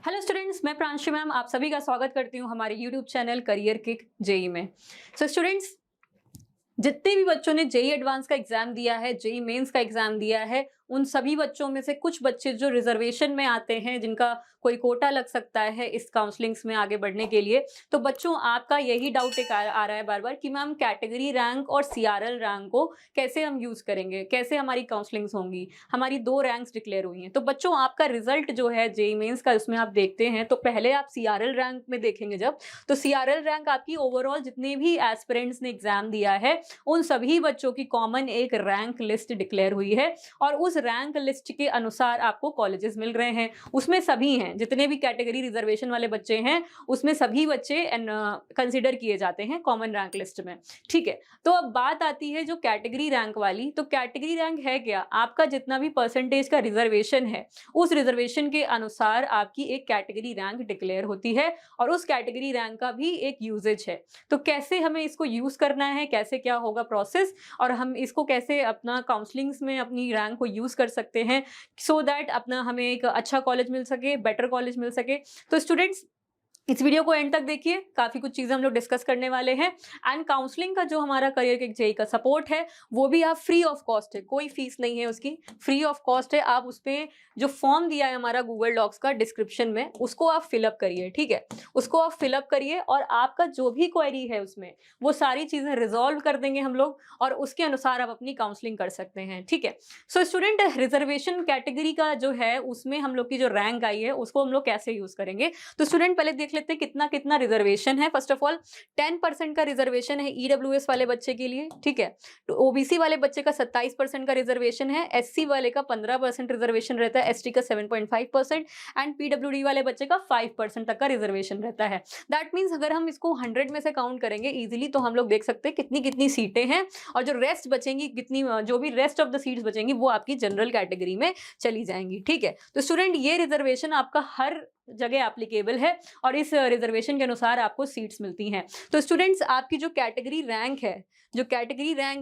Hello students, मैं Pranshu ma'am आप सभी का स्वागत करती हूँ हमारे YouTube channel career kick JE में। स्टूडेंट्स, जितने भी बच्चों ने जेई एडवांस का एग्जाम दिया है, जेई मेंस का एग्जाम दिया है, उन सभी बच्चों में से कुछ बच्चे जो रिजर्वेशन में आते हैं, जिनका कोई कोटा लग सकता है इस काउंसलिंग्स में आगे बढ़ने के लिए। तो बच्चों, आपका यही डाउट एक आ रहा है बार बार कि मैम कैटेगरी रैंक और सीआरएल रैंक को कैसे हम यूज करेंगे, कैसे हमारी काउंसलिंग्स होंगी। हमारी 2 रैंक्स डिक्लेयर हुई हैं। तो बच्चों, आपका रिजल्ट जो है जेई मेंस का, उसमें आप देखते हैं तो पहले आप सीआरएल रैंक में देखेंगे जब, तो सीआरएल रैंक आपकी ओवरऑल जितने भी एस्पिरेंट्स ने एग्जाम दिया है उन सभी बच्चों की कॉमन एक रैंक लिस्ट डिक्लेयर हुई है और उस रैंक लिस्ट के अनुसार आपको कॉलेजेस मिल रहे हैं। उसमें सभी हैं, जितने भी कैटेगरी रिजर्वेशन वाले बच्चे हैं उसमें सभी बच्चे कंसीडर किए जाते हैं कॉमन रैंक लिस्ट में। ठीक है, तो अब बात आती है जो कैटेगरी रैंक वाली। तो कैटेगरी रैंक है क्या? आपका जितना भी परसेंटेज का रिजर्वेशन है उस रिजर्वेशन के अनुसार आपकी एक कैटेगरी रैंक डिक्लेयर होती है और उस कैटेगरी रैंक का भी एक यूजेज है। तो कैसे हमें इसको यूज करना है, कैसे क्या होगा प्रोसेस, और हम इसको कैसे अपना काउंसलिंग्स में अपनी रैंक को यूज कर सकते हैं सो दैट अपना हमें एक अच्छा कॉलेज मिल सके, बेटर कॉलेज मिल सके। तो स्टूडेंट्स, इस वीडियो को एंड तक देखिए, काफी कुछ चीजें हम लोग डिस्कस करने वाले हैं। एंड काउंसलिंग का जो हमारा करियर किक जेई का सपोर्ट है वो भी आप फ्री ऑफ कॉस्ट है, कोई फीस नहीं है उसकी, फ्री ऑफ कॉस्ट है। आप उस पे जो फॉर्म दिया है हमारा गूगल डॉक्स का डिस्क्रिप्शन में, उसको आप फिलअप करिए। ठीक है, उसको आप फिलअप करिए और आपका जो भी क्वेरी है उसमें वो सारी चीजें रिजॉल्व कर देंगे हम लोग और उसके अनुसार आप अपनी काउंसलिंग कर सकते हैं। ठीक है, सो स्टूडेंट, रिजर्वेशन कैटेगरी का जो है उसमें हम लोग की जो रैंक आई है उसको हम लोग कैसे यूज करेंगे। तो स्टूडेंट, पहले देख लेते हैं कितना कितना रिजर्वेशन है। फर्स्ट ऑफ ऑल 10% का रिजर्वेशन है ईडब्ल्यूएस वाले बच्चे के लिए। ठीक है, तो ओबीसी वाले बच्चे का 27% का रिजर्वेशन है, एससी वाले का 15% रिजर्वेशन रहता है, एसटी का 7.5% एंड पीडब्ल्यूडी वाले बच्चे का 5% तक का रिजर्वेशन रहता है। दैट मीन्स अगर हम इसको 100 में से काउंट करेंगे इजीली तो हम लोग देख सकते हैं कितनी कितनी सीटें हैं और जो रेस्ट बचेंगी, कितनी जो भी रेस्ट ऑफ द सीट्स बचेंगी वो आपकी जनरल कैटेगरी में चली जाएंगी। ठीक है, तो स्टूडेंट, ये रिजर्वेशन आपका हर जगह एप्लीकेबल है और इस रिजर्वेशन के अनुसार आपको सीट्स मिलती हैं। तो स्टूडेंट्स, आपकी जो कैटेगरी रैंक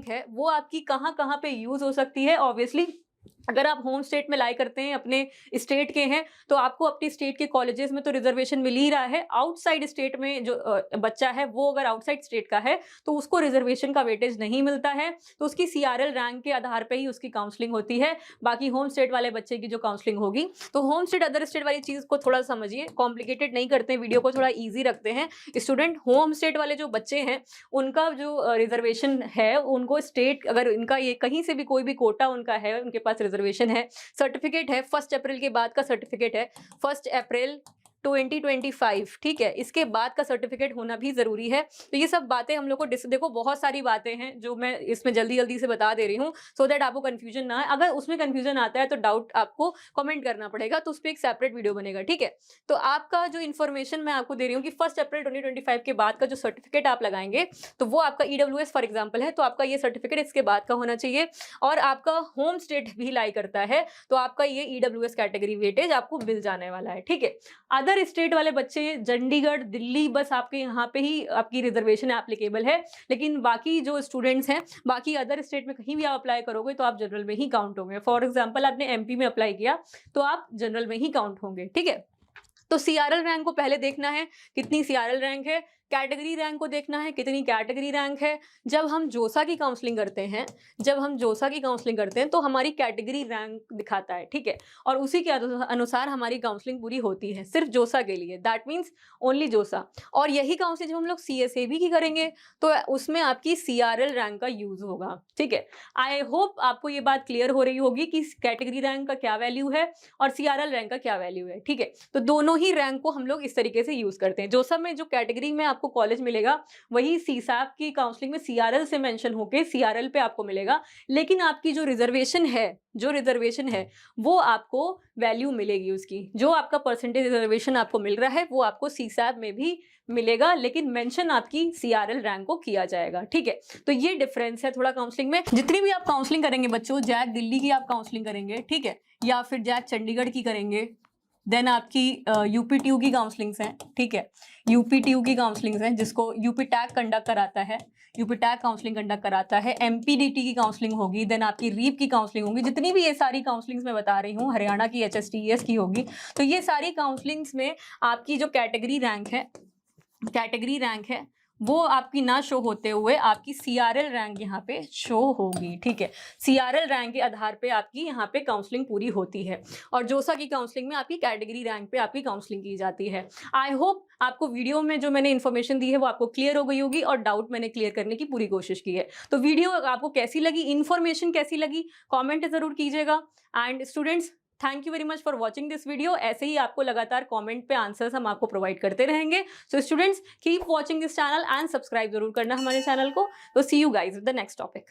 है, वो आपकी कहाँ कहाँ पे यूज हो सकती है। ऑब्वियसली अगर आप होम स्टेट में लाई करते हैं, अपने स्टेट के हैं, तो आपको अपने स्टेट के कॉलेजेस में तो रिजर्वेशन मिल ही रहा है। आउटसाइड स्टेट में जो बच्चा है वो अगर आउटसाइड स्टेट का है तो उसको रिजर्वेशन का वेटेज नहीं मिलता है, तो उसकी सीआरएल रैंक के आधार पर ही उसकी काउंसलिंग होती है। बाकी होम स्टेट वाले बच्चे की जो काउंसलिंग होगी, तो होम स्टेट अदर स्टेट वाली चीज को थोड़ा समझिए, कॉम्प्लिकेटेड नहीं करते हैं, वीडियो को थोड़ा ईजी रखते हैं। स्टूडेंट, होम स्टेट वाले जो बच्चे हैं उनका जो रिजर्वेशन है, उनको स्टेट अगर इनका ये कहीं से भी कोई भी कोटा उनका है, उनके पास रिजर्वेशन है, सर्टिफिकेट है, 1 अप्रैल के बाद का सर्टिफिकेट है, 1 अप्रैल 2025। ठीक है, इसके बाद का सर्टिफिकेट होना भी जरूरी है। तो ये सब बातें हम लोग को देखो, बहुत सारी बातें हैं जो मैं इसमें जल्दी जल्दी से बता दे रही हूँ सो दैट आपको कंफ्यूजन ना है। अगर उसमें कंफ्यूजन आता है तो डाउट आपको कमेंट करना पड़ेगा, तो उस पर एक सेपरेट वीडियो बनेगा। ठीक है, तो आपका जो इन्फॉर्मेशन मैं आपको दे रही हूँ कि 1 अप्रैल 2025 के बाद का जो सर्टिफिकेट आप लगाएंगे तो वो आपका ईडब्ल्यूएस फॉर एग्जाम्पल है, तो आपका ये सर्टिफिकेट इसके बाद का होना चाहिए। और आपका होम स्टेट भी लाई करता है तो आपका ये ईडब्ल्यूएस कैटेगरी वेटेज आपको मिल जाने वाला है। ठीक है, अदर स्टेट वाले बच्चे चंडीगढ़, दिल्ली, बस आपके यहाँ पे ही आपकी रिजर्वेशन एप्लीकेबल है, लेकिन बाकी जो स्टूडेंट्स हैं बाकी अदर स्टेट में कहीं भी आप अप्लाई करोगे तो आप जनरल में ही काउंट होंगे। फॉर एग्जांपल आपने एमपी में अप्लाई किया तो आप जनरल में ही काउंट होंगे। ठीक है, तो सीआरएल रैंक को पहले देखना है कितनी सीआरएल रैंक है, कैटेगरी रैंक को देखना है कितनी कैटेगरी रैंक है। जब हम जोसा की काउंसलिंग करते हैं तो हमारी कैटेगरी रैंक दिखाता है। ठीक है, और उसी के अनुसार हमारी काउंसलिंग पूरी होती है, सिर्फ जोसा के लिए, दैट मीन्स ओनली जोसा। और यही काउंसलिंग जब हम लोग सीएसएबी की करेंगे तो उसमें आपकी सीआरएल रैंक का यूज होगा। ठीक है, आई होप आपको ये बात क्लियर हो रही होगी कि कैटेगरी रैंक का क्या वैल्यू है और सीआरएल रैंक का क्या वैल्यू है। ठीक है, तो दोनों ही रैंक को हम लोग इस तरीके से यूज करते हैं। जोसा में जो कैटेगरी में आपको कॉलेज मिलेगा वही सीसैप की काउंसलिंग में सीआरएल से मेंशन होके सीआरएल पे आपको मिलेगा, लेकिन आपकी जो रिजर्वेशन है वो आपको वैल्यू मिलेगी उसकी, जो आपका परसेंटेज रिजर्वेशन आपको मिल रहा है वो आपको सीसैप में भी मिलेगा, लेकिन मेंशन आपकी सीआरएल रैंक को किया जाएगा। ठीक है, तो ये डिफरेंस है थोड़ा काउंसलिंग में। जितनी भी आप काउंसलिंग करेंगे बच्चों, जैक दिल्ली की आप काउंसलिंग करेंगे, ठीक है, या फिर जैक चंडीगढ़ की करेंगे, देन आपकी यूपीटीयू की काउंसलिंग्स हैं, ठीक है, यूपीटीयू की काउंसलिंग्स हैं जिसको यूपी टैग कंडक्ट कराता है, यूपी टैग काउंसलिंग कंडक्ट कराता है, एमपीडीटी की काउंसलिंग होगी, देन आपकी रीप की काउंसलिंग होगी, जितनी भी ये सारी काउंसलिंग्स मैं बता रही हूँ, हरियाणा की एचएसटीईएस की होगी। तो ये सारी काउंसलिंग्स में आपकी जो कैटेगरी रैंक है वो आपकी ना शो होते हुए आपकी सीआरएल रैंक यहाँ पे शो होगी, ठीक है। सीआरएल रैंक के आधार पे आपकी यहाँ पे काउंसलिंग पूरी होती है और जोसा की काउंसलिंग में आपकी कैटेगरी रैंक पे आपकी काउंसलिंग की जाती है। आई होप आपको वीडियो में जो मैंने इन्फॉर्मेशन दी है वो आपको क्लियर हो गई होगी और डाउट मैंने क्लियर करने की पूरी कोशिश की है। तो वीडियो आपको कैसी लगी, इन्फॉर्मेशन कैसी लगी, कॉमेंट जरूर कीजिएगा। And students, thank you very much for watching this video. ऐसे ही आपको लगातार कमेंट पे आंसर्स हम आपको प्रोवाइड करते रहेंगे। So students, keep watching this channel and subscribe जरूर करना हमारे चैनल को। तो see you guys with the next topic.